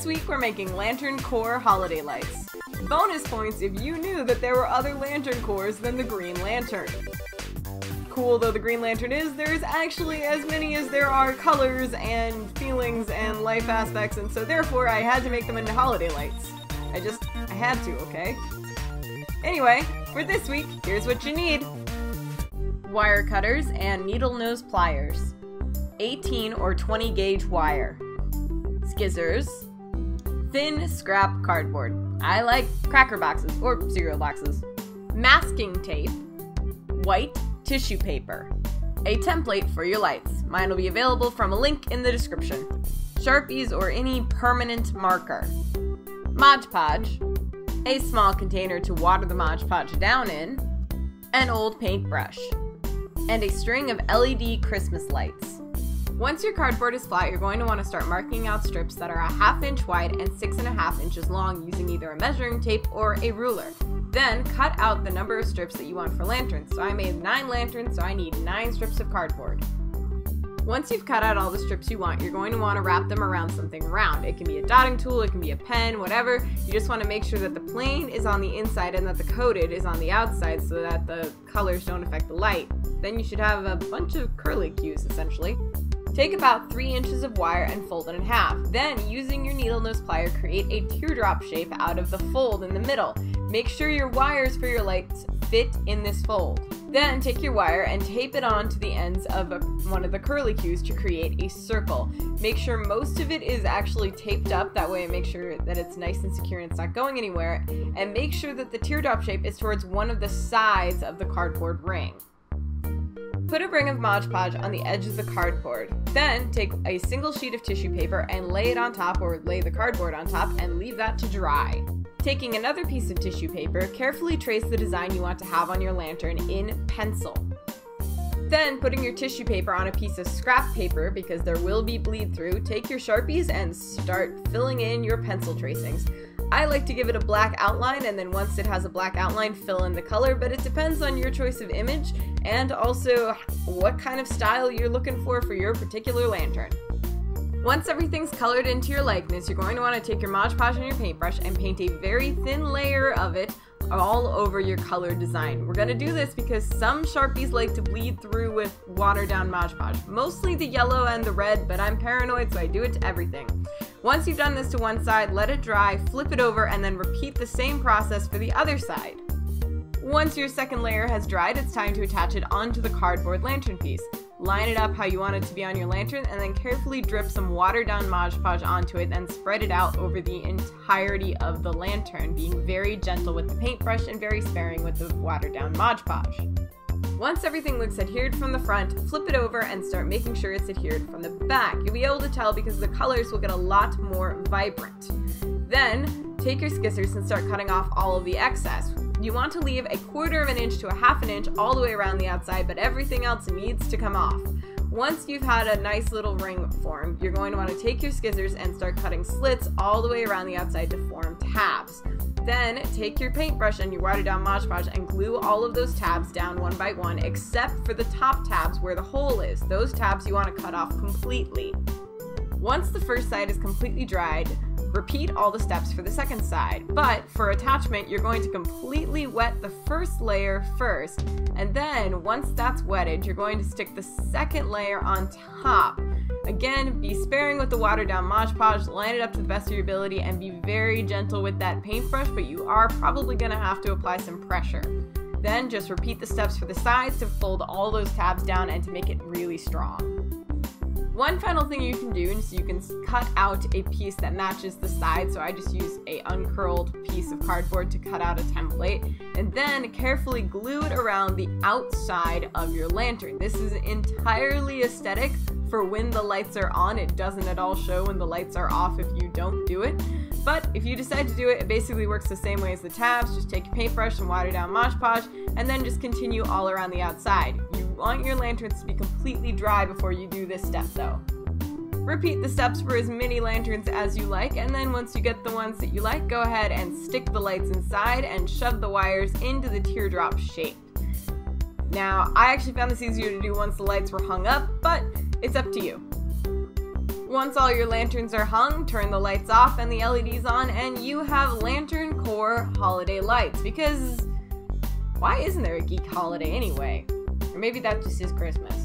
week we're making lantern core holiday lights. Bonus points if you knew that there were other lantern cores than the Green Lantern. Cool though the Green Lantern is, there's actually as many as there are colors and feelings and life aspects, and so therefore I had to make them into holiday lights. I had to, okay? Anyway, for this week, here's what you need. Wire cutters and needle nose pliers. 18 or 20 gauge wire. Skizzers. Thin scrap cardboard. I like cracker boxes or cereal boxes. Masking tape. White tissue paper. A template for your lights. Mine will be available from a link in the description. Sharpies or any permanent marker. Mod Podge. A small container to water the Mod Podge down in. An old paintbrush. And a string of LED Christmas lights. Once your cardboard is flat, you're going to want to start marking out strips that are a 1/2 inch wide and 6.5 inches long using either a measuring tape or a ruler. Then cut out the number of strips that you want for lanterns. So I made 9 lanterns, so I need 9 strips of cardboard. Once you've cut out all the strips you want, you're going to want to wrap them around something round. It can be a dotting tool, it can be a pen, whatever. You just want to make sure that the plane is on the inside and that the coated is on the outside so that the colors don't affect the light. Then you should have a bunch of curlicues, essentially. Take about 3 inches of wire and fold it in half. Then, using your needle nose plier, create a teardrop shape out of the fold in the middle. Make sure your wires for your lights fit in this fold. Then, take your wire and tape it on to the ends of one of the curlicues to create a circle. Make sure most of it is actually taped up, that way make sure that it's nice and secure and it's not going anywhere. And make sure that the teardrop shape is towards one of the sides of the cardboard ring. Put a ring of Mod Podge on the edge of the cardboard. Then take a single sheet of tissue paper and lay it on top, or lay the cardboard on top, and leave that to dry. Taking another piece of tissue paper, carefully trace the design you want to have on your lantern in pencil. Then, putting your tissue paper on a piece of scrap paper, because there will be bleed through, take your Sharpies and start filling in your pencil tracings. I like to give it a black outline, and then once it has a black outline, fill in the color, but it depends on your choice of image and also what kind of style you're looking for your particular lantern. Once everything's colored into your likeness, you're going to want to take your Mod Podge and your paintbrush and paint a very thin layer of it all over your colored design. We're going to do this because some Sharpies like to bleed through with watered down Mod Podge. Mostly the yellow and the red, but I'm paranoid, so I do it to everything. Once you've done this to one side, let it dry, flip it over, and then repeat the same process for the other side. Once your second layer has dried, it's time to attach it onto the cardboard lantern piece. Line it up how you want it to be on your lantern, and then carefully drip some watered down Mod Podge onto it and spread it out over the entirety of the lantern, being very gentle with the paintbrush and very sparing with the watered down Mod Podge. Once everything looks adhered from the front, flip it over and start making sure it's adhered from the back. You'll be able to tell because the colors will get a lot more vibrant. Then, take your skizzers and start cutting off all of the excess. You want to leave 1/4 inch to 1/2 inch all the way around the outside, but everything else needs to come off. Once you've had a nice little ring formed, you're going to want to take your skizzers and start cutting slits all the way around the outside to form tabs. Then take your paintbrush and your watered down Mod Podge and glue all of those tabs down one by one, except for the top tabs where the hole is. Those tabs you want to cut off completely. Once the first side is completely dried, repeat all the steps for the second side, but for attachment, you're going to completely wet the first layer first, and then once that's wetted, you're going to stick the second layer on top. Again, be sparing with the watered down Mod Podge, line it up to the best of your ability, and be very gentle with that paintbrush, but you are probably going to have to apply some pressure. Then just repeat the steps for the sides to fold all those tabs down and to make it really strong. One final thing you can do is you can cut out a piece that matches the side, so I just use a uncurled piece of cardboard to cut out a template, and then carefully glue it around the outside of your lantern. This is entirely aesthetic for when the lights are on. It doesn't at all show when the lights are off if you don't do it. But if you decide to do it, it basically works the same way as the tabs. Just take your paintbrush and water down Mod Podge, and then just continue all around the outside. You want your lanterns to be completely dry before you do this step though. Repeat the steps for as many lanterns as you like, and then once you get the ones that you like, go ahead and stick the lights inside and shove the wires into the teardrop shape. Now, I actually found this easier to do once the lights were hung up, but it's up to you. Once all your lanterns are hung, turn the lights off and the LEDs on, and you have Lantern Core holiday lights. Because why isn't there a geek holiday anyway? Or maybe that just is Christmas.